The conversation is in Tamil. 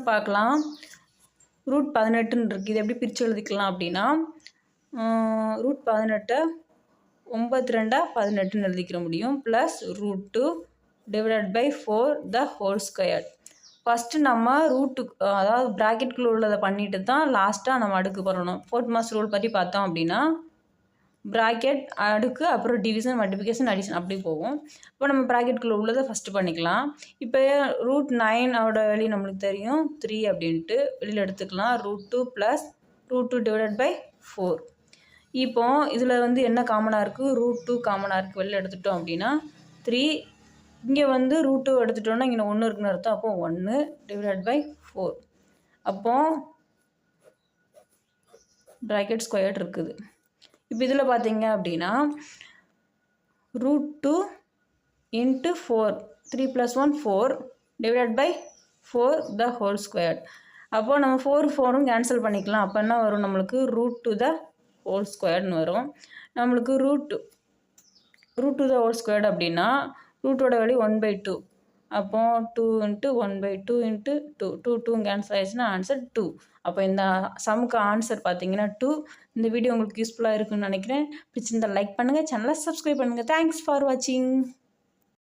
பார்க்கலாம். ரூட் 18ன்னு இருக்குது. இது எப்படி பிரித்து எழுதிக்கலாம் அப்படின்னா ரூட் 18 9 18ன்னு எழுதிக்கிற முடியும். Plus root 2 divided by 4 the whole square. First நம்ம அதாவது ப்ராக்கெட்குள்ளே உள்ளதை பண்ணிட்டு தான் லாஸ்ட்டாக நம்ம அடுக்கு பண்ணணும். ஃபோர்த் மாஸ் ரூல் பற்றி பார்த்தோம் அப்படின்னா ப்ராக்கெட் அடுக்கு அப்புறம் டிவிஷன் மல்டிப்ளிகேஷன் அடிஷன் அப்படி போகும். இப்போ நம்ம ப்ராக்கெட்குள்ளே உள்ளதை ஃபஸ்ட்டு பண்ணிக்கலாம். இப்போ ரூட் 9 வெளி நம்மளுக்கு தெரியும் 3 அப்படின்ட்டு வெளியில் எடுத்துக்கலாம். Root 2 plus root 2 divided by 4. இப்போ இதில் என்ன காமனாக இருக்குது? ரூட் 2 காமனாக இருக்குது. வெளியில் எடுத்துட்டோம் அப்படின்னா 3. இங்கே ரூட் 2 எடுத்துட்டோன்னா இங்கே 1 இருக்குன்னு அர்த்தம். அப்போ 1 டிவைடட் பை 4. அப்போது ப்ராக்கெட் ஸ்கொயர் இருக்குது. இப்போ இதில் பார்த்தீங்க அப்படின்னா root 2 into 4 3 + 1 4 divided by 4 the whole ஸ்கொயர். அப்போது நம்ம 4 கேன்சல் பண்ணிக்கலாம். அப்போ என்ன வரும்? நம்மளுக்கு ரூட் 2 த ஹோல் ஸ்கொயர்னு வரும். நம்மளுக்கு ரூட் 2 த ஹோல் ஸ்கொயர்டு அப்படின்னா ரூட்டோட வேல்யூ 1/2. அப்போ 2 × 1/2 × 2 கேன்சல் ஆயிடுச்சுன்னா ஆன்சர் 2. அப்போ இந்த சமுக்கு ஆன்சர் பார்த்தீங்கன்னா 2. இந்த வீடியோ உங்களுக்கு யூஸ்ஃபுல்லாக இருக்குன்னு நினைக்கிறேன். பிடிச்சிருந்தால் லைக் பண்ணுங்கள், சேனலை சப்ஸ்கிரைப் பண்ணுங்கள். தேங்க்ஸ் ஃபார் வாட்சிங்.